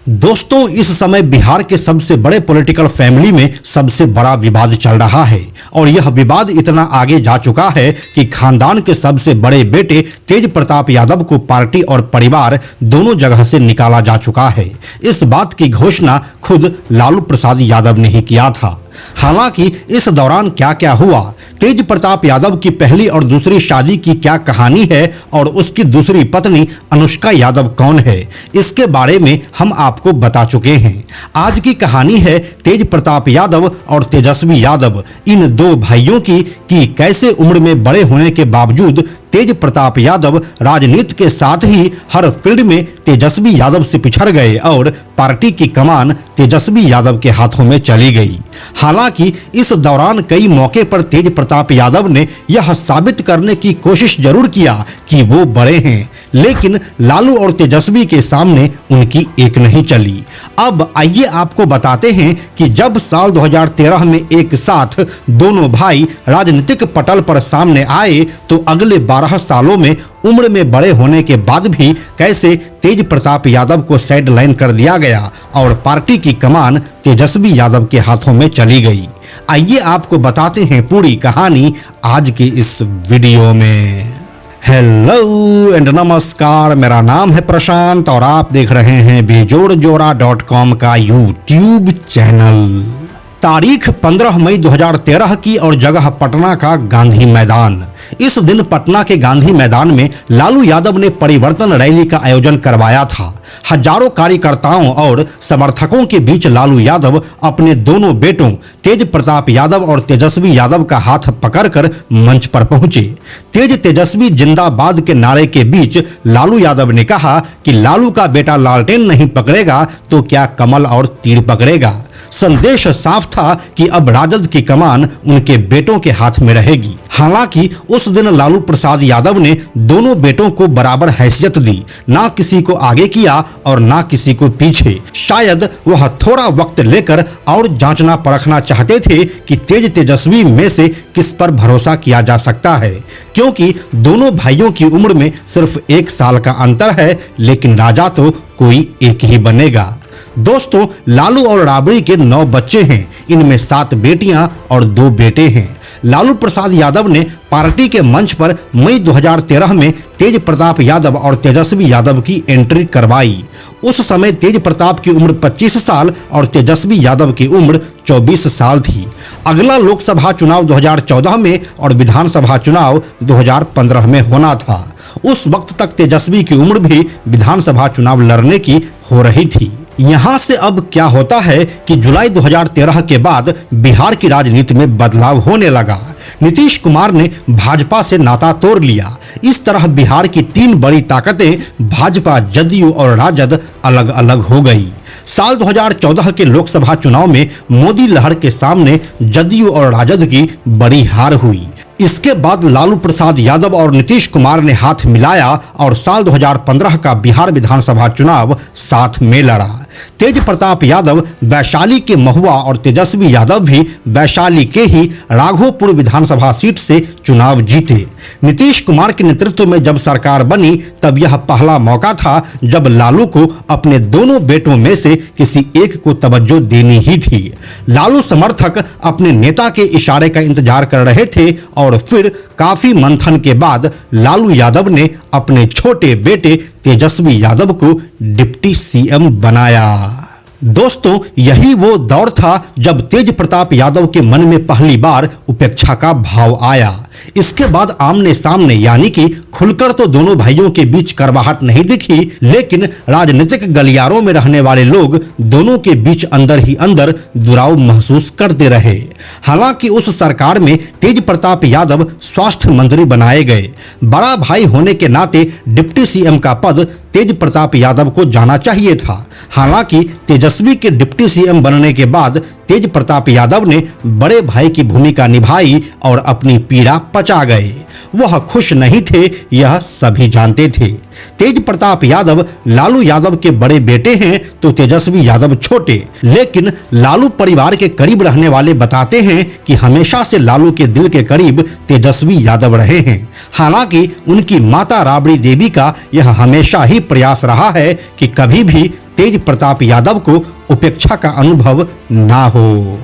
दोस्तों, इस समय बिहार के सबसे बड़े पॉलिटिकल फैमिली में सबसे बड़ा विवाद चल रहा है और यह विवाद इतना आगे जा चुका है कि खानदान के सबसे बड़े बेटे तेज प्रताप यादव को पार्टी और परिवार दोनों जगह से निकाला जा चुका है। इस बात की घोषणा खुद लालू प्रसाद यादव ने ही किया था। हालांकि इस दौरान क्या क्या हुआ, तेज प्रताप यादव की पहली और दूसरी शादी की क्या कहानी है और उसकी दूसरी पत्नी अनुष्का यादव कौन है, इसके बारे में हम आपको बता चुके हैं। आज की कहानी है तेज प्रताप यादव और तेजस्वी यादव, इन दो भाइयों की कि कैसे उम्र में बड़े होने के बावजूद तेज प्रताप यादव राजनीति के साथ ही हर फील्ड में तेजस्वी यादव से पिछड़ गए और पार्टी की कमान तेजस्वी यादव के हाथों में चली गई। हालांकि इस दौरान कई मौके पर तेज प्रताप यादव ने यह साबित करने की कोशिश जरूर किया कि वो बड़े हैं, लेकिन लालू और तेजस्वी के सामने उनकी एक नहीं चली। अब आइए आपको बताते हैं कि जब साल 2013 में एक साथ दोनों भाई राजनीतिक पटल पर सामने आए तो अगले 12 सालों में उम्र में बड़े होने के बाद भी कैसे तेज प्रताप यादव को साइड लाइन कर दिया गया और पार्टी की कमान तेजस्वी यादव के हाथों में चली गई। आइए आपको बताते हैं पूरी कहानी आज के इस वीडियो में। हेलो एंड नमस्कार, मेरा नाम है प्रशांत और आप देख रहे हैं बेजोड़जोड़ा.com का यूट्यूब चैनल। तारीख 15 मई 2013 की और जगह पटना का गांधी मैदान। इस दिन पटना के गांधी मैदान में लालू यादव ने परिवर्तन रैली का आयोजन करवाया था। हजारों कार्यकर्ताओं और समर्थकों के बीच लालू यादव अपने दोनों बेटों तेज प्रताप यादव और तेजस्वी यादव का हाथ पकड़कर मंच पर पहुंचे। तेज तेजस्वी जिंदाबाद के नारे के बीच लालू यादव ने कहा कि लालू का बेटा लालटेन नहीं पकड़ेगा तो क्या कमल और तीर पकड़ेगा। संदेश साफ था कि अब राजद की कमान उनके बेटों के हाथ में रहेगी। हालांकि उस दिन लालू प्रसाद यादव ने दोनों बेटों को बराबर हैसियत दी, ना किसी को आगे किया और ना किसी को पीछे। शायद वह थोड़ा वक्त लेकर और जांचना परखना चाहते थे कि तेज तेजस्वी में से किस पर भरोसा किया जा सकता है, क्योंकि दोनों भाइयों की उम्र में सिर्फ 1 साल का अंतर है, लेकिन राजा तो कोई एक ही बनेगा। दोस्तों, लालू और राबड़ी के 9 बच्चे हैं, इनमें 7 बेटियां और 2 बेटे हैं। लालू प्रसाद यादव ने पार्टी के मंच पर मई 2013 में तेज प्रताप यादव और तेजस्वी यादव की एंट्री करवाई। उस समय तेज प्रताप की उम्र 25 साल और तेजस्वी यादव की उम्र 24 साल थी। अगला लोकसभा चुनाव 2014 में और विधानसभा चुनाव 2015 में होना था। उस वक्त तक तेजस्वी की उम्र भी विधानसभा चुनाव लड़ने की हो रही थी। यहाँ से अब क्या होता है कि जुलाई 2013 के बाद बिहार की राजनीति में बदलाव होने लगा। नीतीश कुमार ने भाजपा से नाता तोड़ लिया। इस तरह बिहार की 3 बड़ी ताकतें भाजपा, जदयू और राजद अलग अलग हो गई। साल 2014 के लोकसभा चुनाव में मोदी लहर के सामने जदयू और राजद की बड़ी हार हुई। इसके बाद लालू प्रसाद यादव और नीतीश कुमार ने हाथ मिलाया और साल 2015 का बिहार विधानसभा चुनाव साथ में लड़ा। तेज प्रताप यादव वैशाली के महुआ और तेजस्वी यादव भी वैशाली के ही राघोपुर विधानसभा सीट से चुनाव जीते। नीतीश कुमार के नेतृत्व में जब सरकार बनी तब यह पहला मौका था जब लालू को अपने दोनों बेटों में से किसी एक को तवज्जो देनी ही थी। लालू समर्थक अपने नेता के इशारे का इंतजार कर रहे थे और फिर काफी मंथन के बाद लालू यादव ने अपने छोटे बेटे तेजस्वी यादव को डिप्टी सीएम बनाया। दोस्तों, यही वो दौर था जब तेज प्रताप यादव के मन में पहली बार उपेक्षा का भाव आया। इसके बाद आमने सामने यानी कि खुलकर तो दोनों भाइयों के बीच करवाहट नहीं दिखी, लेकिन राजनीतिक गलियारों में रहने वाले लोग दोनों के बीच अंदर ही अंदर दुराव महसूस करते रहे। हालांकि उस सरकार में तेज प्रताप यादव स्वास्थ्य मंत्री बनाए गए। बड़ा भाई होने के नाते डिप्टी सीएम का पद तेज प्रताप यादव को जाना चाहिए था। हालांकि तेजस्वी के डिप्टी सीएम बनने के बाद तेज प्रताप यादव ने बड़े भाई की भूमिका निभाई और अपनी पीड़ा पचा गए। वह खुश नहीं थे, यह सभी जानते थे। तेज प्रताप यादव लालू यादव के बड़े बेटे हैं तो तेजस्वी यादव छोटे, लेकिन लालू परिवार के करीब रहने वाले बताते हैं कि हमेशा से लालू के दिल के करीब तेजस्वी यादव रहे हैं। हालांकि उनकी माता राबड़ी देवी का यह हमेशा ही प्रयास रहा है कि कभी भी तेज प्रताप यादव को उपेक्षा का अनुभव ना हो।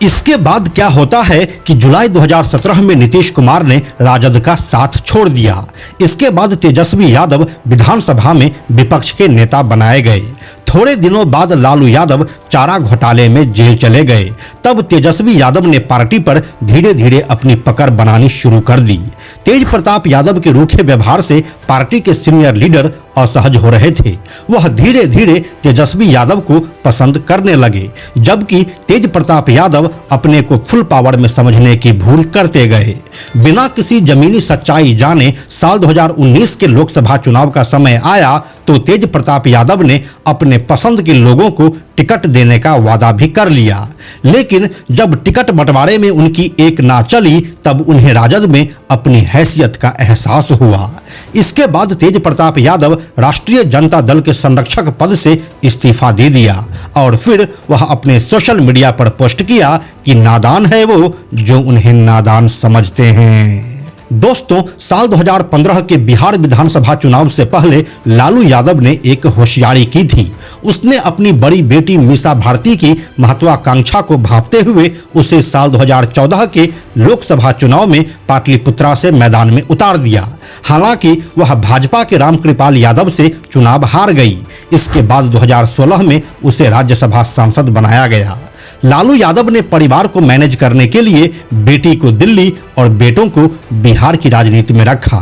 इसके बाद क्या होता है कि जुलाई 2017 में नीतीश कुमार ने राजद का साथ छोड़ दिया। इसके बाद तेजस्वी यादव विधानसभा में विपक्ष के नेता बनाए गए। थोड़े दिनों बाद लालू यादव चारा घोटाले में जेल चले गए। तब तेजस्वी यादव ने पार्टी पर धीरे धीरे अपनी पकड़ बनानी शुरू कर दी। तेज प्रताप यादव के रूखे व्यवहार से पार्टी के सीनियर लीडर असहज हो रहे थे। वह धीरे धीरे तेजस्वी यादव को पसंद करने लगे, जबकि तेज प्रताप यादव अपने को फुल पावर में समझने की भूल करते गए। बिना किसी जमीनी सच्चाई जाने साल 2019 के लोकसभा चुनाव का समय आया तो तेज प्रताप यादव ने अपने पसंद के लोगों को टिकट देने का वादा भी कर लिया, लेकिन जब टिकट बंटवारे में उनकी एक ना चली तब उन्हें राजद में अपनी हैसियत का एहसास हुआ। इसके बाद तेज प्रताप यादव राष्ट्रीय जनता दल के संरक्षक पद से इस्तीफा दे दिया और फिर वह अपने सोशल मीडिया पर पोस्ट किया कि नादान है वो जो उन्हें नादान समझते हैं। दोस्तों, साल 2015 के बिहार विधानसभा चुनाव से पहले लालू यादव ने एक होशियारी की थी। उसने अपनी बड़ी बेटी मीसा भारती की महत्वाकांक्षा को भांपते हुए उसे साल 2014 के लोकसभा चुनाव में पाटलिपुत्रा से मैदान में उतार दिया। हालांकि वह भाजपा के रामकृपाल यादव से चुनाव हार गई। इसके बाद 2016 में उसे राज्यसभा सांसद बनाया गया। लालू यादव ने परिवार को मैनेज करने के लिए बेटी को दिल्ली और बेटों को बिहार की राजनीति में रखा।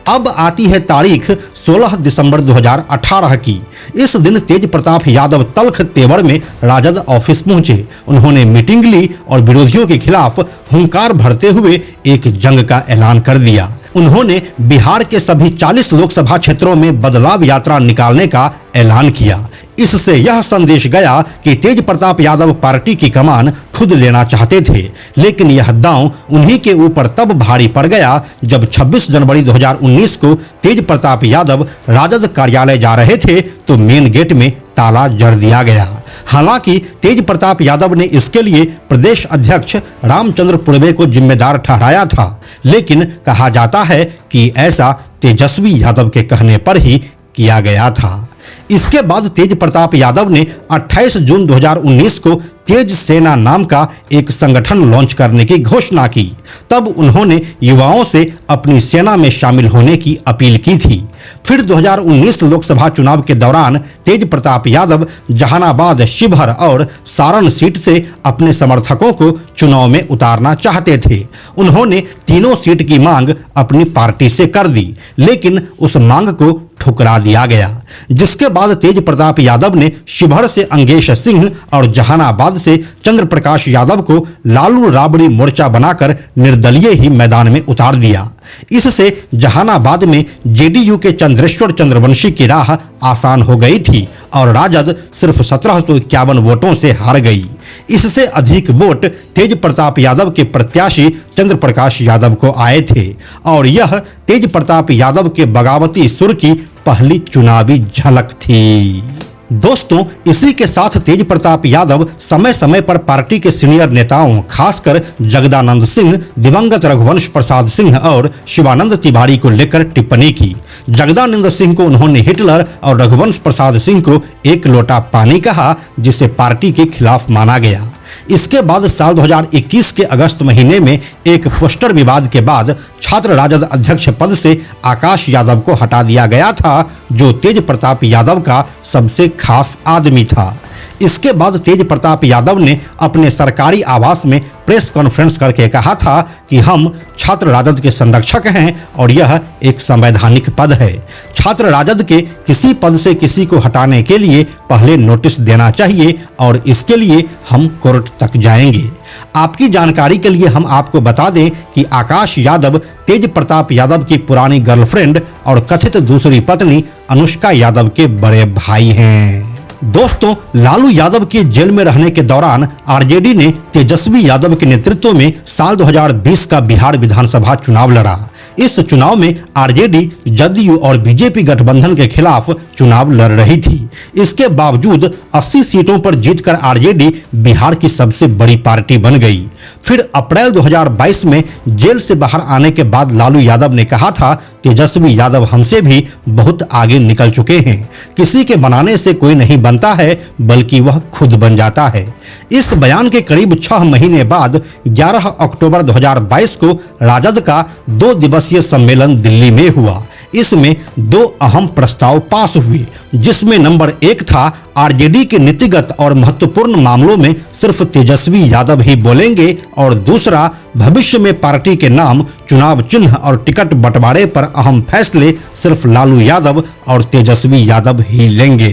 अब आती है तारीख 16 दिसंबर 2018 की। इस दिन तेज प्रताप यादव तल्ख तेवर में राजद ऑफिस पहुंचे। उन्होंने मीटिंग ली और विरोधियों के खिलाफ हुंकार भरते हुए एक जंग का ऐलान कर दिया। उन्होंने बिहार के सभी 40 लोकसभा क्षेत्रों में बदलाव यात्रा निकालने का ऐलान किया। इससे यह संदेश गया कि तेज प्रताप यादव पार्टी की कमान खुद लेना चाहते थे, लेकिन यह दांव उन्हीं के ऊपर तब भारी पड़ गया जब 26 जनवरी 2019 को तेज प्रताप यादव राजद कार्यालय जा रहे थे तो मेन गेट में ताला जड़ दिया गया। हालांकि तेज प्रताप यादव ने इसके लिए प्रदेश अध्यक्ष रामचंद्र पूर्वे को जिम्मेदार ठहराया था, लेकिन कहा जाता है कि ऐसा तेजस्वी यादव के कहने पर ही किया गया था। इसके बाद तेज प्रताप यादव ने 28 जून 2019 को तेज सेना नाम का एक संगठन लॉन्च करने की घोषणा की। तब उन्होंने युवाओं से अपनी सेना में शामिल होने की अपील की थी। फिर 2019 लोकसभा चुनाव के दौरान तेज प्रताप यादव जहानाबाद, शिवहर और सारण सीट से अपने समर्थकों को चुनाव में उतारना चाहते थे। उन्होंने तीनों सीट की मांग अपनी पार्टी से कर दी, लेकिन उस मांग को ठुकरा दिया गया। जिसके बाद तेज प्रताप यादव ने शिवहर से अंगेश सिंह और जहानाबाद से चंद्र प्रकाश यादव को लालू राबड़ी मोर्चा बनाकर निर्दलीय ही मैदान में उतार दिया। इससे जहानाबाद में जेडीयू के चंद्रेश्वर चंद्रवंशी की राह आसान हो गई थी और राजद सिर्फ 1751 वोटों से हार गई। इससे अधिक वोट तेज प्रताप यादव के प्रत्याशी चंद्र प्रकाश यादव को आए थे और यह तेज प्रताप यादव के बगावती सुर की पहली चुनावी झलक थी। दोस्तों, इसी के साथ तेज प्रताप यादव समय समय पर पार्टी के सीनियर नेताओं खासकर जगदानंद सिंह, दिवंगत रघुवंश प्रसाद सिंह और शिवानंद तिवारी को लेकर टिप्पणी की। जगदानंद सिंह को उन्होंने हिटलर और रघुवंश प्रसाद सिंह को एक लोटा पानी कहा, जिसे पार्टी के खिलाफ माना गया। इसके बाद साल 2021 के अगस्त महीने में एक पोस्टर विवाद के बाद छात्र राजद अध्यक्ष पद से आकाश यादव को हटा दिया गया था, जो तेज प्रताप यादव का सबसे खास आदमी था। इसके बाद तेज प्रताप यादव ने अपने सरकारी आवास में प्रेस कॉन्फ्रेंस करके कहा था कि हम छात्र राजद के संरक्षक हैं और यह एक संवैधानिक पद है। छात्र राजद के किसी पद से किसी को हटाने के लिए पहले नोटिस देना चाहिए और इसके लिए हम कोर्ट तक जाएंगे। आपकी जानकारी के लिए हम आपको बता दें कि आकाश यादव तेज प्रताप यादव की पुरानी गर्लफ्रेंड और कथित दूसरी पत्नी अनुष्का यादव के बड़े भाई हैं। दोस्तों, लालू यादव के जेल में रहने के दौरान आरजेडी ने तेजस्वी यादव के नेतृत्व में साल 2020 का बिहार विधानसभा चुनाव लड़ा। इस चुनाव में आरजेडी, जदयू और बीजेपी गठबंधन के खिलाफ चुनाव लड़ रही थी। इसके बावजूद 80 सीटों पर जीतकर आरजेडी बिहार की सबसे बड़ी पार्टी बन गई। फिर अप्रैल 2022 में जेल से बाहर आने के बाद लालू यादव ने कहा था, तेजस्वी यादव हमसे भी बहुत आगे निकल चुके हैं। किसी के बनाने से कोई नहीं बनता है, बल्कि वह खुद बन जाता है। इस बयान के करीब 6 महीने बाद 11 अक्टूबर 2022 को राजद का 2 दिवसीय सम्मेलन दिल्ली में हुआ। इसमें 2 अहम प्रस्ताव पास हुए, जिसमें नंबर 1 था आरजेडी के नीतिगत और महत्वपूर्ण मामलों में सिर्फ तेजस्वी यादव ही बोलेंगे, और दूसरा, भविष्य में पार्टी के नाम, चुनाव चिन्ह और टिकट बंटवारे पर अहम फैसले सिर्फ लालू यादव और तेजस्वी यादव ही लेंगे।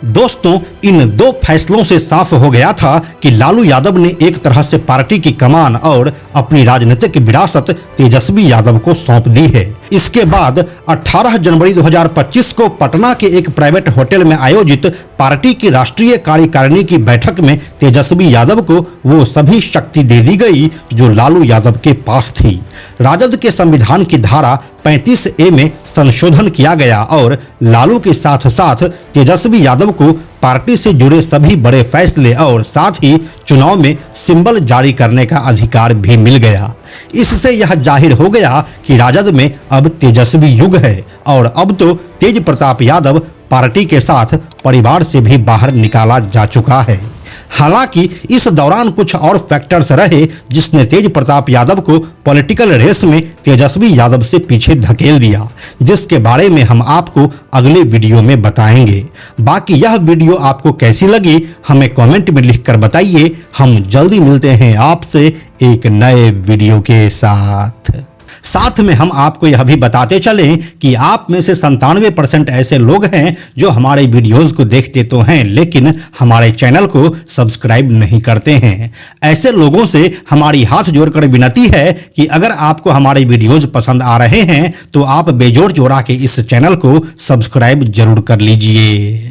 दोस्तों, इन 2 फैसलों से साफ हो गया था कि लालू यादव ने एक तरह से पार्टी की कमान और अपनी राजनीतिक विरासत तेजस्वी यादव को सौंप दी है। इसके बाद 18 जनवरी 2025 को पटना के एक प्राइवेट होटल में आयोजित पार्टी की राष्ट्रीय कार्यकारिणी की बैठक में तेजस्वी यादव को वो सभी शक्ति दे दी गई जो लालू यादव के पास थी। राजद के संविधान की धारा 35A में संशोधन किया गया और लालू के साथ साथ तेजस्वी यादव को पार्टी से जुड़े सभी बड़े फैसले और साथ ही चुनाव में सिंबल जारी करने का अधिकार भी मिल गया। इससे यह जाहिर हो गया कि राजद में अब तेजस्वी युग है और अब तो तेज प्रताप यादव पार्टी के साथ परिवार से भी बाहर निकाला जा चुका है। हालांकि इस दौरान कुछ और फैक्टर्स रहे जिसने तेज प्रताप यादव को पॉलिटिकल रेस में तेजस्वी यादव से पीछे धकेल दिया, जिसके बारे में हम आपको अगले वीडियो में बताएंगे। बाकी यह वीडियो आपको कैसी लगी हमें कमेंट में लिखकर बताइए। हम जल्दी मिलते हैं आपसे एक नए वीडियो के साथ में हम आपको यह भी बताते चलें कि आप में से 97% ऐसे लोग हैं जो हमारे वीडियोस को देखते तो हैं, लेकिन हमारे चैनल को सब्सक्राइब नहीं करते हैं। ऐसे लोगों से हमारी हाथ जोड़कर विनती है कि अगर आपको हमारे वीडियोस पसंद आ रहे हैं तो आप बेजोड़ जोड़ा के इस चैनल को सब्सक्राइब जरूर कर लीजिए।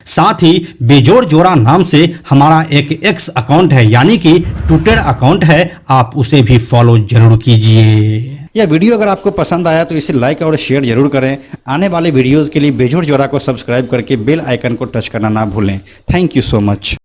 साथ ही बेजोड़ जोड़ा नाम से हमारा एक एक्स अकाउंट है, यानी कि ट्विटर अकाउंट है, आप उसे भी फॉलो जरूर कीजिए। यह वीडियो अगर आपको पसंद आया तो इसे लाइक और शेयर जरूर करें। आने वाले वीडियोस के लिए बेजोड़ जोड़ा को सब्सक्राइब करके बेल आइकन को टच करना ना भूलें। Thank you so much.